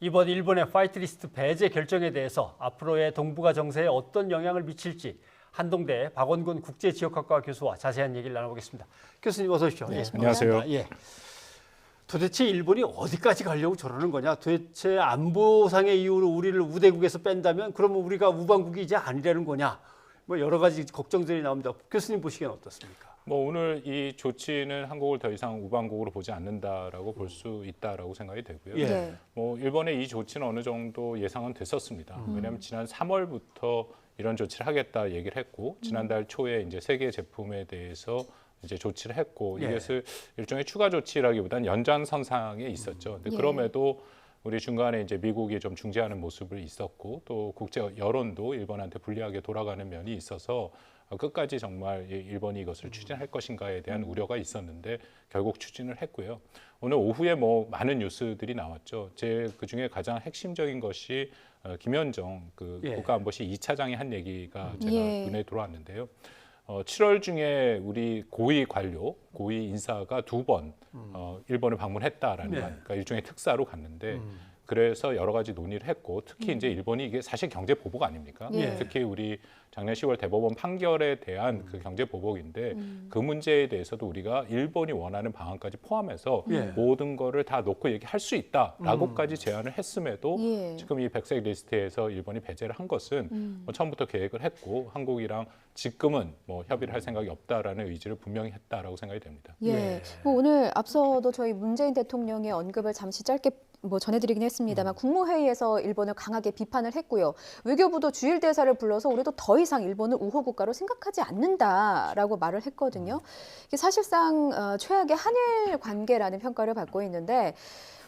이번 일본의 화이트리스트 배제 결정에 대해서 앞으로의 동북아 정세에 어떤 영향을 미칠지 한동대 박원군 국제지역학과 교수와 자세한 얘기를 나눠보겠습니다. 교수님 어서 오십시오. 네, 안녕하세요. 예. 도대체 일본이 어디까지 가려고 저러는 거냐? 도대체 안보상의 이유로 우리를 우대국에서 뺀다면 그러면 우리가 우방국이 이제 아니라는 거냐? 뭐 여러 가지 걱정들이 나옵니다. 교수님 보시기엔 어떻습니까? 뭐 오늘 이 조치는 한국을 더 이상 우방국으로 보지 않는다라고 볼 수 있다라고 생각이 되고요. 예. 네. 뭐 일본의 이 조치는 어느 정도 예상은 됐었습니다. 왜냐하면 지난 3월부터 이런 조치를 하겠다 얘기를 했고 지난달 초에 이제 세계 제품에 대해서 이제 조치를 했고 예. 이것을 일종의 추가 조치라기보다는 연장선상에 있었죠. 근데 예. 그럼에도 우리 중간에 이제 미국이 좀 중재하는 모습을 있었고 또 국제 여론도 일본한테 불리하게 돌아가는 면이 있어서 끝까지 정말 일본이 이것을 추진할 것인가에 대한 우려가 있었는데 결국 추진을 했고요. 오늘 오후에 뭐 많은 뉴스들이 나왔죠. 그 중에 가장 핵심적인 것이 김현정 그 예. 국가안보실 2차장이 한 얘기가 제가 예. 눈에 들어왔는데요. 7월 중에 우리 고위 관료, 고위 인사가 2번 일본을 방문했다라는 네. 거, 그러니까 일종의 특사로 갔는데 그래서 여러 가지 논의를 했고 특히 이제 일본이 이게 사실 경제 보복 아닙니까? 예. 특히 우리 작년 10월 대법원 판결에 대한 그 경제 보복인데 그 문제에 대해서도 우리가 일본이 원하는 방안까지 포함해서 예. 모든 거를 다 놓고 얘기할 수 있다라고까지 제안을 했음에도 예. 지금 이 백색 리스트에서 일본이 배제를 한 것은 뭐 처음부터 계획을 했고 한국이랑 지금은 뭐 협의를 할 생각이 없다라는 의지를 분명히 했다라고 생각이 됩니다. 예. 예. 뭐 오늘 앞서도 저희 문재인 대통령의 언급을 잠시 짧게 뭐 전해드리긴 했습니다만 국무회의에서 일본을 강하게 비판을 했고요. 외교부도 주일 대사를 불러서 우리도 더 이상 일본을 우호 국가로 생각하지 않는다라고 말을 했거든요. 이게 사실상 최악의 한일 관계라는 평가를 받고 있는데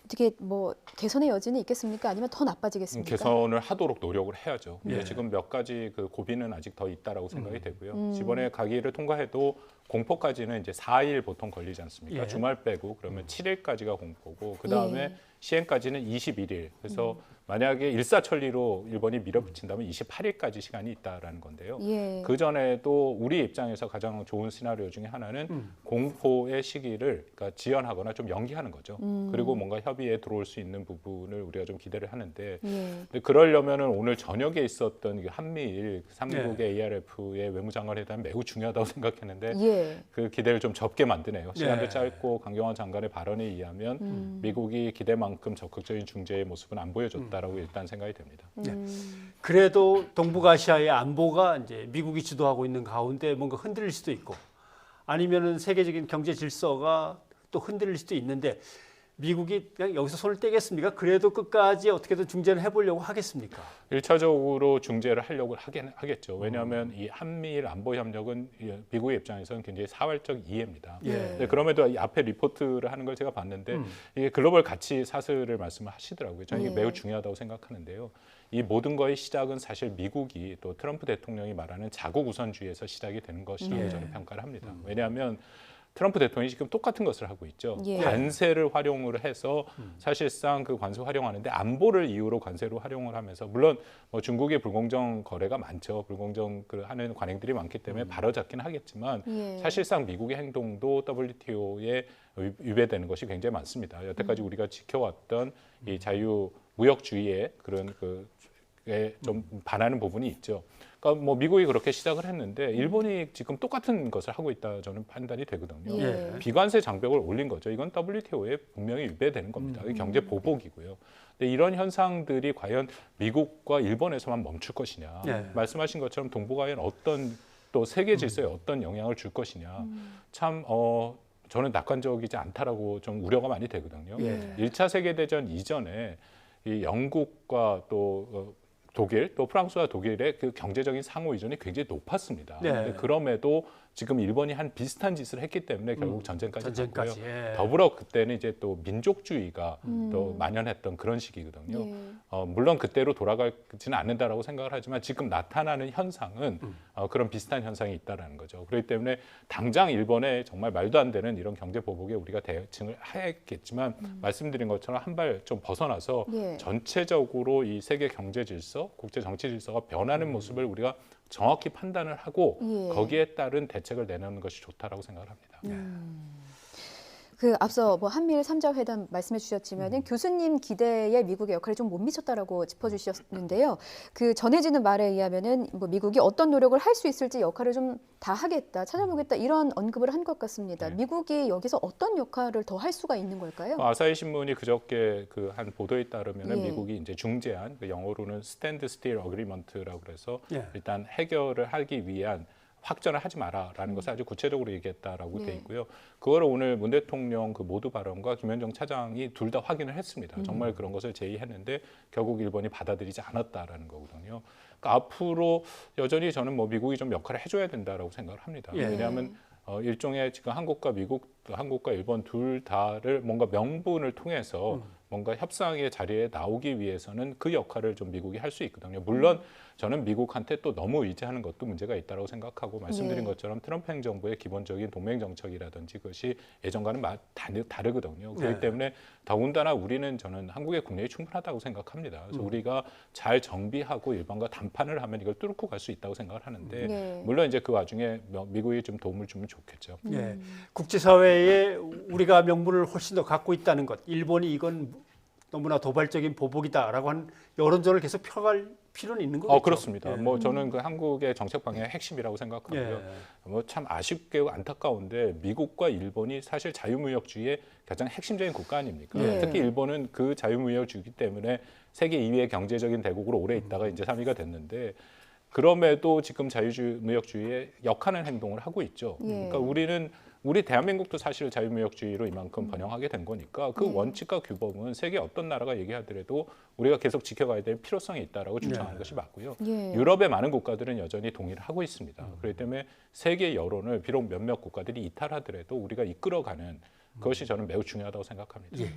어떻게 뭐 개선의 여지는 있겠습니까? 아니면 더 나빠지겠습니까? 개선을 하도록 노력을 해야죠. 근데 예. 지금 몇 가지 그 고비는 아직 더 있다라고 생각이 되고요. 이번에 가기를 통과해도 공포까지는 이제 4일 보통 걸리지 않습니까? 예. 주말 빼고 그러면 7일까지가 공포고 그 다음에 예. 시행까지는 21일. 그래서 만약에 일사천리로 일본이 밀어붙인다면 28일까지 시간이 있다라는 건데요. 예. 그 전에도 우리 입장에서 가장 좋은 시나리오 중에 하나는 공포의 시기를 그러니까 지연하거나 좀 연기하는 거죠. 그리고 뭔가 협의에 들어올 수 있는 부분을 우리가 좀 기대를 하는데 예. 근데 그러려면은 오늘 저녁에 있었던 그 한미일 3국의 ARF의 외무장관 회담이 매우 중요하다고 생각했는데 예. 그 기대를 좀 접게 만드네요. 시간도 예. 짧고 강경화 장관의 발언에 의하면 미국이 기대만큼 적극적인 중재의 모습은 안 보여줬다라고 일단 생각이 됩니다. 그래도 동북아시아의 안보가 이제 미국이 주도하고 있는 가운데 뭔가 흔들릴 수도 있고 아니면은 세계적인 경제 질서가 또 흔들릴 수도 있는데 미국이 그냥 여기서 손을 떼겠습니까? 그래도 끝까지 어떻게든 중재를 해보려고 하겠습니까? 1차적으로 중재를 하려고 하겠죠. 왜냐하면 이 한미일 안보 협력은 미국의 입장에서는 굉장히 사활적 이해입니다. 예. 네, 그럼에도 이 앞에 리포트를 하는 걸 제가 봤는데 이게 글로벌 가치 사슬을 말씀을 하시더라고요. 저는 이게 예. 매우 중요하다고 생각하는데요. 이 모든 거의 시작은 사실 미국이 또 트럼프 대통령이 말하는 자국 우선주의에서 시작이 되는 것이라고 예. 저는 평가를 합니다. 왜냐하면 트럼프 대통령이 지금 똑같은 것을 하고 있죠. 예. 관세를 활용을 해서 사실상 그 관세 활용하는데 안보를 이유로 관세로 활용을 하면서 물론 뭐 중국의 불공정 거래가 많죠. 불공정 하는 관행들이 많기 때문에 바로잡긴 하겠지만 예. 사실상 미국의 행동도 WTO에 위배되는 것이 굉장히 많습니다. 여태까지 우리가 지켜왔던 이 자유 무역주의의 그런 좀 반하는 부분이 있죠. 그러니까 뭐 미국이 그렇게 시작을 했는데 일본이 지금 똑같은 것을 하고 있다 저는 판단이 되거든요. 예. 비관세 장벽을 올린 거죠. 이건 WTO에 분명히 위배되는 겁니다. 이게 경제 보복이고요. 근데 이런 현상들이 과연 미국과 일본에서만 멈출 것이냐. 예. 말씀하신 것처럼 동북아에는 어떤 또 세계 질서에 어떤 영향을 줄 것이냐. 참 저는 낙관적이지 않다라고 좀 우려가 많이 되거든요. 예. 1차 세계대전 이전에 이 영국과 또 독일, 또 프랑스와 독일의 그 경제적인 상호 의존이 굉장히 높았습니다. 네. 근데 그럼에도 지금 일본이 한 비슷한 짓을 했기 때문에 결국 전쟁까지 갔고요. 예. 더불어 그때는 이제 또 민족주의가 또 만연했던 그런 시기거든요. 예. 물론 그때로 돌아가지는 않는다라고 생각을 하지만 지금 나타나는 현상은 그런 비슷한 현상이 있다라는 거죠. 그렇기 때문에 당장 일본에 정말 말도 안 되는 이런 경제 보복에 우리가 대응을 해야겠지만 말씀드린 것처럼 한 발 좀 벗어나서 예. 전체적으로 이 세계 경제 질서, 국제 정치 질서가 변하는 모습을 우리가 정확히 판단을 하고 예. 거기에 따른 대책을 내놓는 것이 좋다라고 생각을 합니다. 그 앞서 뭐 한미일 3자 회담 말씀해 주셨지만은 교수님 기대에 미국의 역할이 좀 못 미쳤다라고 짚어주셨는데요. 그 전해지는 말에 의하면은 뭐 미국이 어떤 노력을 할 수 있을지 역할을 좀 다 하겠다, 찾아보겠다 이런 언급을 한 것 같습니다. 네. 미국이 여기서 어떤 역할을 더 할 수가 있는 걸까요? 아사히 신문이 그저께 그 한 보도에 따르면 예. 미국이 이제 중재안, 그 영어로는 Stand Still Agreement라고 그래서 예. 일단 해결을 하기 위한 확전을 하지 마라라는 것을 아주 구체적으로 얘기했다라고 네. 돼 있고요. 그거를 오늘 문 대통령 그 모두 발언과 김현정 차장이 둘 다 확인을 했습니다. 정말 그런 것을 제의했는데 결국 일본이 받아들이지 않았다라는 거거든요. 그러니까 앞으로 여전히 저는 뭐 미국이 좀 역할을 해줘야 된다라고 생각을 합니다. 예. 왜냐하면 일종의 지금 한국과 미국, 한국과 일본 둘 다를 뭔가 명분을 통해서 뭔가 협상의 자리에 나오기 위해서는 그 역할을 좀 미국이 할 수 있거든요. 물론 저는 미국한테 또 너무 의지하는 것도 문제가 있다고 생각하고 말씀드린 네. 것처럼 트럼프 행정부의 기본적인 동맹 정책이라든지 그것이 예전과는 다르거든요. 그렇기 네. 때문에 더군다나 우리는 저는 한국의 국내에 충분하다고 생각합니다. 그래서 우리가 잘 정비하고 일본과 담판을 하면 이걸 뚫고 갈 수 있다고 생각을 하는데 네. 물론 이제 그 와중에 미국이 좀 도움을 주면 좋겠죠. 예. 국제사회에 우리가 명분을 훨씬 더 갖고 있다는 것, 일본이 이건 너무나 도발적인 보복이다라고 하는 여론전을 계속 펴갈 필요는 있는 거겠죠. 그렇습니다. 예. 뭐 저는 그 한국의 정책 방향의 핵심이라고 생각하고요. 예. 뭐 참 아쉽게 안타까운데 미국과 일본이 사실 자유무역주의의 가장 핵심적인 국가 아닙니까? 예. 특히 일본은 그 자유무역주의이기 때문에 세계 2위의 경제적인 대국으로 오래 있다가 이제 3위가 됐는데 그럼에도 지금 자유무역주의에 역하는 행동을 하고 있죠. 예. 그러니까 우리 대한민국도 사실 자유무역주의로 이만큼 번영하게 된 거니까 그 원칙과 규범은 세계 어떤 나라가 얘기하더라도 우리가 계속 지켜가야 될 필요성이 있다라고 주장하는 것이 맞고요. 예. 유럽의 많은 국가들은 여전히 동의를 하고 있습니다. 그렇기 때문에 세계 여론을 비록 몇몇 국가들이 이탈하더라도 우리가 이끌어가는 그것이 저는 매우 중요하다고 생각합니다. 예.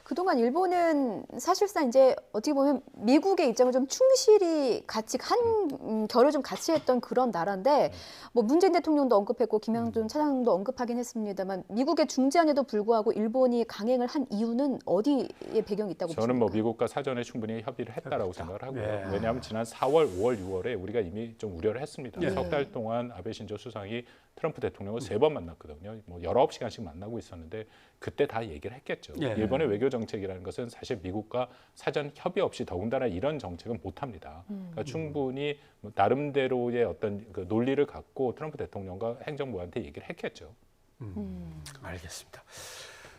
그동안 일본은 사실상 이제 어떻게 보면 미국의 입장을 좀 충실히 같이 한 결을 좀 같이 했던 그런 나라인데 뭐 문재인 대통령도 언급했고 김영준 차장도 언급하긴 했습니다만 미국의 중재안에도 불구하고 일본이 강행을 한 이유는 어디에 배경이 있다고 보십니까? 저는 뭐 미국과 사전에 충분히 협의를 했다라고 생각을 하고요. 예. 왜냐하면 지난 4월, 5월, 6월에 우리가 이미 좀 우려를 했습니다. 예. 석 달 동안 아베 신조 수상이 트럼프 대통령을 3번 만났거든요. 뭐 19시간씩 만나고 있었는데 그때 다 얘기를 했겠죠. 예. 일본의 외교 정책이라는 것은 사실 미국과 사전 협의 없이 더군다나 이런 정책은 못합니다. 그러니까 충분히 뭐 나름대로의 어떤 그 논리를 갖고 트럼프 대통령과 행정부한테 얘기를 했겠죠. 알겠습니다.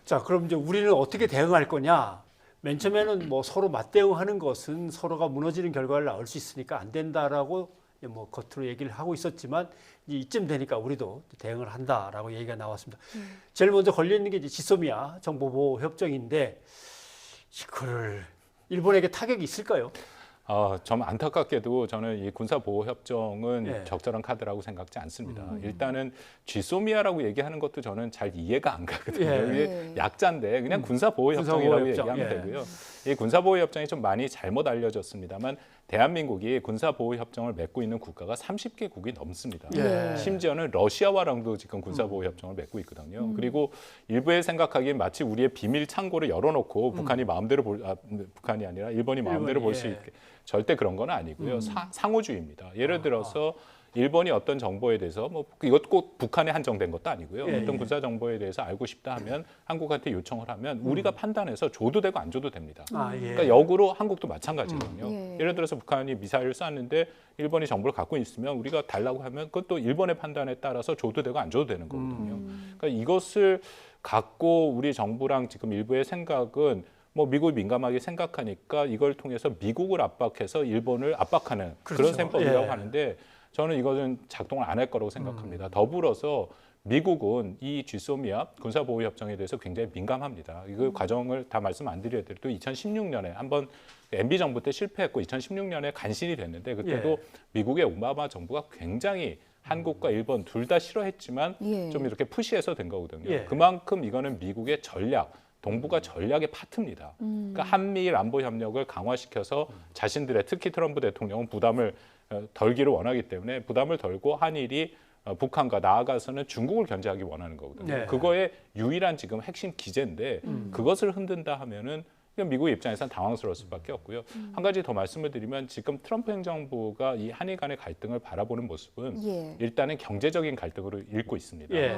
자, 그럼 이제 우리는 어떻게 대응할 거냐? 맨 처음에는 뭐 서로 맞대응하는 것은 서로가 무너지는 결과를 낳을 수 있으니까 안 된다라고 뭐 겉으로 얘기를 하고 있었지만 이제 이쯤 되니까 우리도 대응을 한다라고 얘기가 나왔습니다. 제일 먼저 걸려 있는 게 이제 지소미아 정보보호 협정인데 이걸 일본에게 타격이 있을까요? 좀 안타깝게도 저는 이 군사보호협정은 예. 적절한 카드라고 생각지 않습니다. 일단은 쥐소미아라고 얘기하는 것도 저는 잘 이해가 안 가거든요. 예. 이게 약자인데 그냥 군사보호협정이라고 군사보호협정, 얘기하면 예. 되고요. 이 군사보호협정이 좀 많이 잘못 알려졌습니다만 대한민국이 군사보호협정을 맺고 있는 국가가 30개국이 넘습니다. 예. 심지어는 러시아와랑도 지금 군사보호협정을 맺고 있거든요. 그리고 일부에 생각하기엔 마치 우리의 비밀 창고를 열어놓고 북한이 마음대로 북한이 아니라 일본이 마음대로 일본이, 볼 수 예. 있게 절대 그런 건 아니고요. 상호주의입니다. 예를 들어서 일본이 어떤 정보에 대해서 뭐 이것 꼭 북한에 한정된 것도 아니고요. 예, 어떤 예. 군사 정보에 대해서 알고 싶다 하면 한국한테 요청을 하면 우리가 판단해서 줘도 되고 안 줘도 됩니다. 예. 그러니까 역으로 한국도 마찬가지거든요. 예. 예를 들어서 북한이 미사일을 쐈는데 일본이 정보를 갖고 있으면 우리가 달라고 하면 그것도 일본의 판단에 따라서 줘도 되고 안 줘도 되는 거거든요. 그러니까 이것을 갖고 우리 정부랑 지금 일부의 생각은 뭐 미국이 민감하게 생각하니까 이걸 통해서 미국을 압박해서 일본을 압박하는 그런 그렇죠. 셈법이라고 예. 하는데 저는 이것은 작동을 안 할 거라고 생각합니다. 더불어서 미국은 이 쥐소미아 군사보호협정에 대해서 굉장히 민감합니다. 이거 과정을 다 말씀 안 드려도 2016년에 한번 MB 정부 때 실패했고 2016년에 간신히 됐는데 그때도 예. 미국의 오바마 정부가 굉장히 한국과 일본 둘 다 싫어했지만 예. 좀 이렇게 푸시해서 된 거거든요. 예. 그만큼 이거는 미국의 전략, 동북아 전략의 파트입니다. 그러니까 한미일 안보 협력을 강화시켜서 자신들의 특히 트럼프 대통령은 부담을 덜기를 원하기 때문에 부담을 덜고 한일이 북한과 나아가서는 중국을 견제하기 원하는 거거든요. 네. 그거의 유일한 지금 핵심 기제인데 그것을 흔든다 하면은 그냥 미국 입장에서는 당황스러울 수밖에 없고요. 한 가지 더 말씀을 드리면 지금 트럼프 행정부가 이 한일 간의 갈등을 바라보는 모습은 예. 일단은 경제적인 갈등으로 읽고 있습니다. 예.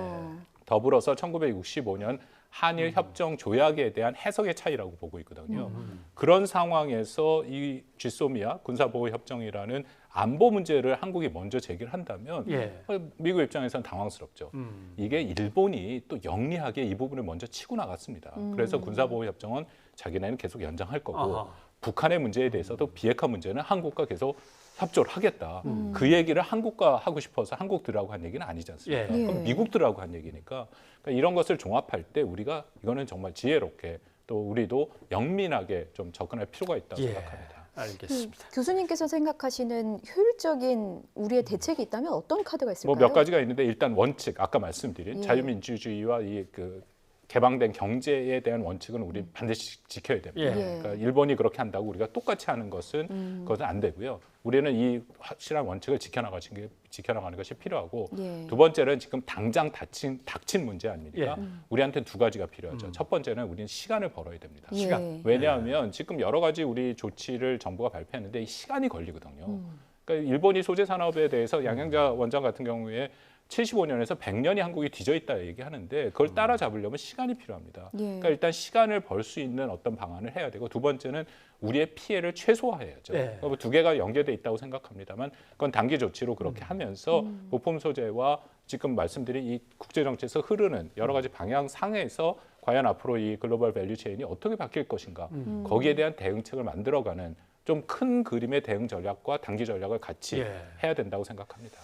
더불어서 1965년 한일 협정 조약에 대한 해석의 차이라고 보고 있거든요. 그런 상황에서 이 GSOMIA 군사보호 협정이라는 안보 문제를 한국이 먼저 제기를 한다면 예. 미국 입장에서는 당황스럽죠. 이게 일본이 또 영리하게 이 부분을 먼저 치고 나갔습니다. 그래서 군사보호 협정은 자기네는 계속 연장할 거고 아하. 북한의 문제에 대해서도 비핵화 문제는 한국과 계속 협조를 하겠다. 그 얘기를 한국과 하고 싶어서 한국들하고 한 얘기는 아니지 않습니까? 예. 그럼 미국들하고 한 얘기니까 그러니까 이런 것을 종합할 때 우리가 이거는 정말 지혜롭게 또 우리도 영민하게 좀 접근할 필요가 있다고 예. 생각합니다. 알겠습니다. 교수님께서 생각하시는 효율적인 우리의 대책이 있다면 어떤 카드가 있을까요? 뭐 몇 가지가 있는데 일단 원칙 아까 말씀드린 예. 자유민주주의와 이 그 개방된 경제에 대한 원칙은 우리 반드시 지켜야 됩니다. 예. 그러니까 일본이 그렇게 한다고 우리가 똑같이 하는 것은 그것은 안 되고요. 우리는 이 확실한 원칙을 지켜나가는 것이 필요하고 예. 두 번째는 지금 당장 닥친 문제 아닙니까? 예. 우리한테는 두 가지가 필요하죠. 첫 번째는 우리는 시간을 벌어야 됩니다. 예. 시간. 왜냐하면 지금 여러 가지 우리 조치를 정부가 발표했는데 이 시간이 걸리거든요. 그러니까 일본이 소재 산업에 대해서 양양자 원장 같은 경우에 75년에서 100년이 한국이 뒤져 있다 얘기하는데 그걸 따라잡으려면 시간이 필요합니다. 예. 그러니까 일단 시간을 벌 수 있는 어떤 방안을 해야 되고 두 번째는 우리의 피해를 최소화해야죠. 예. 그러니까 뭐두 개가 연계돼 있다고 생각합니다만 그건 단기 조치로 그렇게 하면서 부품 소재와 지금 말씀드린 이 국제 정치에서 흐르는 여러 가지 방향 상에서 과연 앞으로 이 글로벌 밸류 체인이 어떻게 바뀔 것인가 거기에 대한 대응책을 만들어가는 좀 큰 그림의 대응 전략과 단기 전략을 같이 예. 해야 된다고 생각합니다.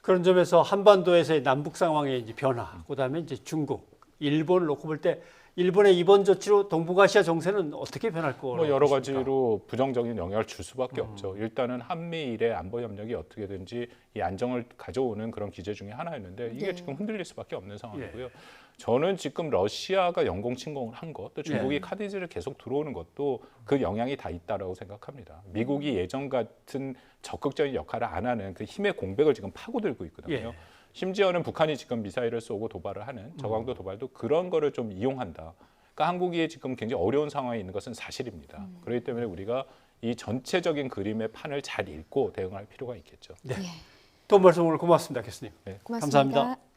그런 점에서 한반도에서의 남북 상황의 이제 변화, 그다음에 이제 중국, 일본을 놓고 볼 때 일본의 이번 조치로 동북아시아 정세는 어떻게 변할 거라고 뭐 여러 보십니까? 가지로 부정적인 영향을 줄 수밖에 없죠. 일단은 한미일의 안보 협력이 어떻게든지 이 안정을 가져오는 그런 기제 중에 하나였는데 이게 네. 지금 흔들릴 수밖에 없는 상황이고요. 저는 지금 러시아가 영공 침공을 한 것, 또 중국이 예. 카디즈를 계속 들어오는 것도 그 영향이 다 있다라고 생각합니다. 미국이 예전 같은 적극적인 역할을 안 하는 그 힘의 공백을 지금 파고들고 있거든요. 예. 심지어는 북한이 지금 미사일을 쏘고 도발을 하는 저강도 도발도 그런 거를 좀 이용한다. 그러니까 한국이 지금 굉장히 어려운 상황에 있는 것은 사실입니다. 그렇기 때문에 우리가 이 전체적인 그림의 판을 잘 읽고 대응할 필요가 있겠죠. 네. 도움 말씀 오늘 고맙습니다, 교수님. 고맙습니다. 감사합니다.